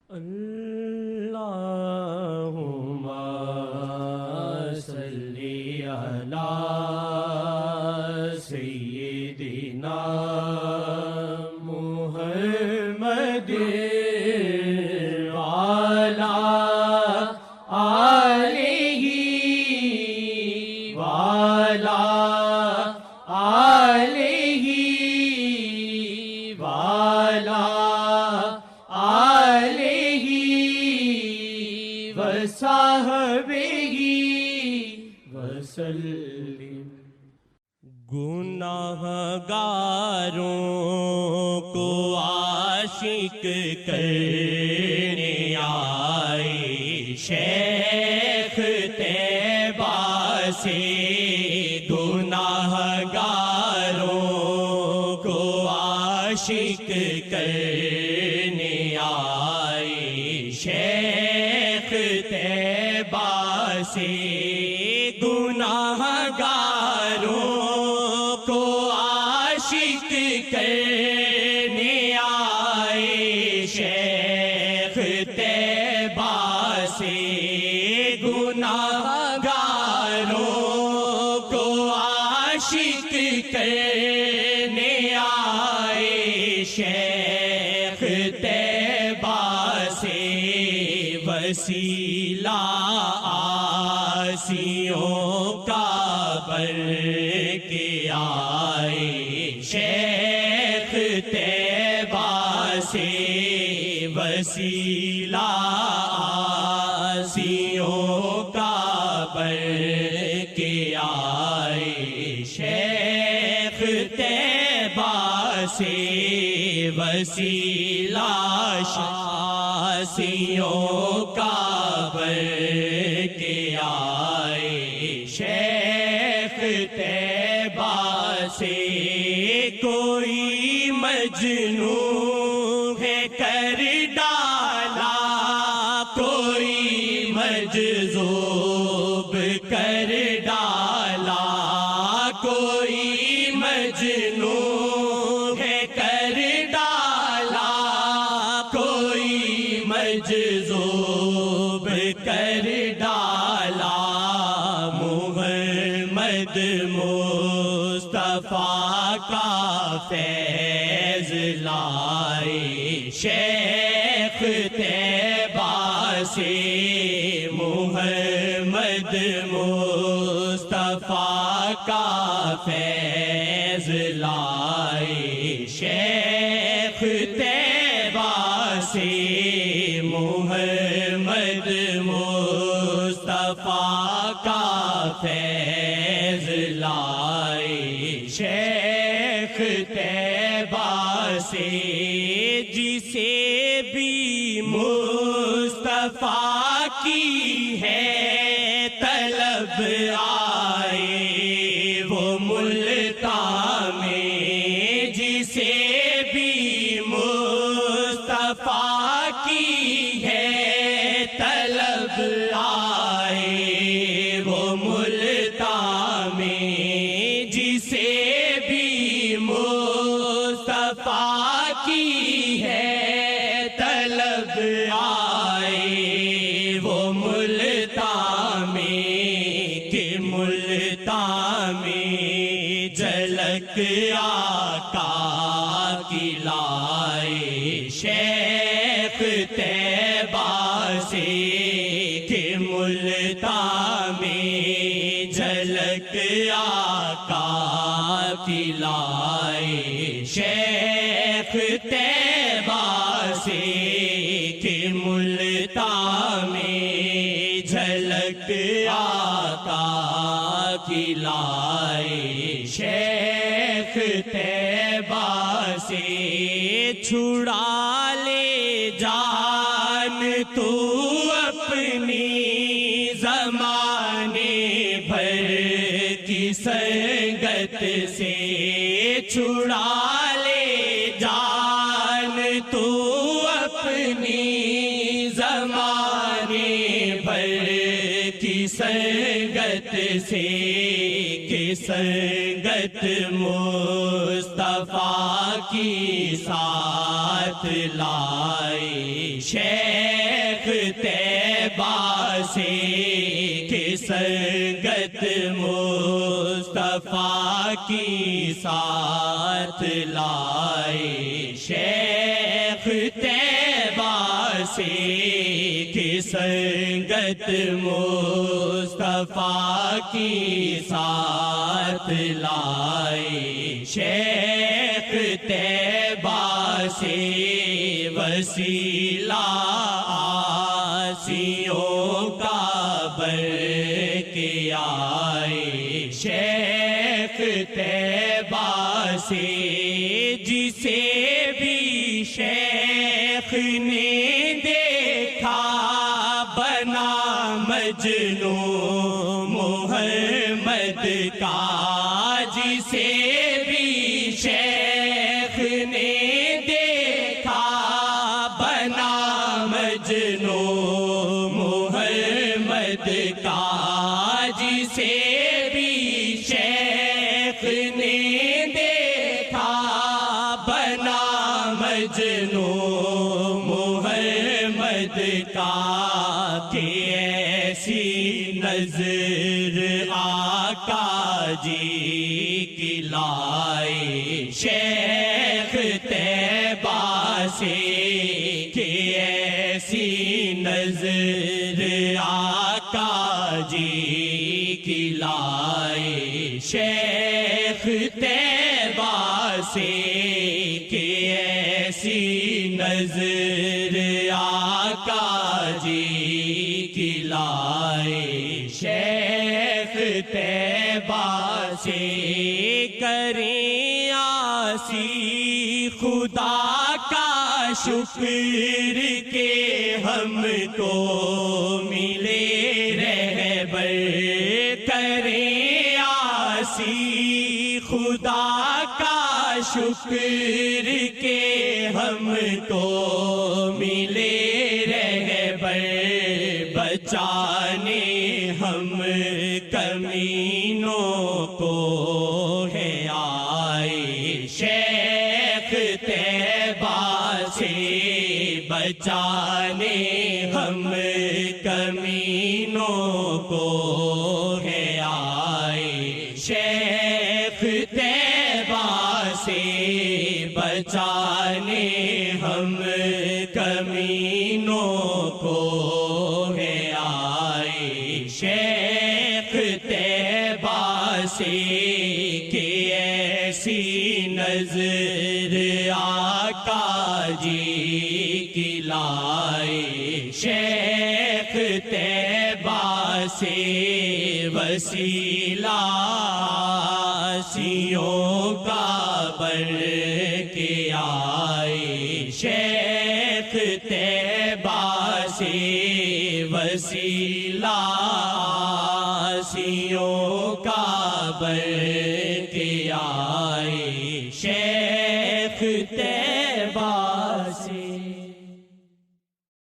اللہم صلی علی سیدنا محمد وعلی آلہ وعلی آلہ وعلی آلہ وصحبہ وسلم۔ گناہگاروں کو عاشق کرنے آئے شیخ طیبہ سے، گناہگاروں کو عاشق کرنے آئے شیخ طیبہ سے، گناہگاروں کو عاشق کرنے آئے شیخ طیبہ سے، گناہگاروں کو عاشق کرنے آئے شیخ طیبہ سے، وسیلہ آسیوں کا بر کے آئے شیخ طیبہ سے، وسیلہ آسیوں کا بر کے آئے شیخ طیبہ سے، وسیلہ آسیوں کا بر کے آئے شیخ طیبہ سے، کوئی مجنون ہے کر ڈالا، کوئی مجذوب کر ڈالا، کوئی مجنون ہے کر ڈالا، کوئی مجذوب کر ڈالا، محمد مصطفیٰ کا فیض لائے شیخ طیبہ سے، محمد مصطفیٰ کا فیض لائے شیخ طیبہ سے، محمد مصطفیٰ کا فیض لائے شیخ طیبہ سے، جسے بھی مصطفیٰ کی ہے طلب آئے وہ ملتان میں، جسے بھی مصطفیٰ کی ہے طلب آئے وہ ملتان میں، جسے بھی مصطفیٰ کی ہے طلب آئے وہ ملتان میں، کہ ملتان میں جھلک آقا کی لائے شیخ طیبہ سے، کہ ملتان میں جھلک آقا کی لائے شیخ طیبہ سے، کہ ملتان میں جھلک آقا کی لائے شیخ طیبہ سے، چھڑا لے جان تو اپنی زمانے بھر کی سنگت سے، چھڑا لے جان تو اپنی زمانے بھر کی سنگت سے کہ سنگت مصطفیٰ کی ساتھ لائے، شیخ طیبہ سے کہ سنگت مصطفیٰ کی ساتھ لائے، شیخ طیبہ سے کہ سنگت مصطفیٰ کی ساتھ لائے، شیخ طیبہ سے وسیلہ آسیوں کا بر کے آئے، شیخ طیبہ سے جسے بھی شیخ نے دیکھا بنا مجنون محمد کا، جسے بھی شیخ نے دیکھا بنا مجنون محمد کا، جسے بھی شیخ نے دیکھا بنا مجنون محمد کا، کہ ایسی نظر آقا جی کی لائے، شیخ طیبہ سے کہ ایسی نظر آقا جی کی لائے، شیخ طیبہ سے کہ ایسی نظر آقا جی کی لائے، شیخ طیبہ سے کریں آسی خدا کا شکر کہ ہم کو ملے رہبر، کریں آسی خدا کا شکر کہ ہم کو ملے رہبر، بچانے ہم کمینوں کو ہے آئے، شیخ طیبہ سے بچانے ہم کمینوں کو ہے آئے، شیخ طیبہ سے بچانے ہم کمینوں کو ہے آئے، شیخ طیبہ سے کہ ایسی نظر آقا جی کی لائے، شیخ طیبہ سے وسیلہ آسیوں کا بر کے آئے، شیخ طیبہ سے وسیلہ آسیوں کا بر کے آئے۔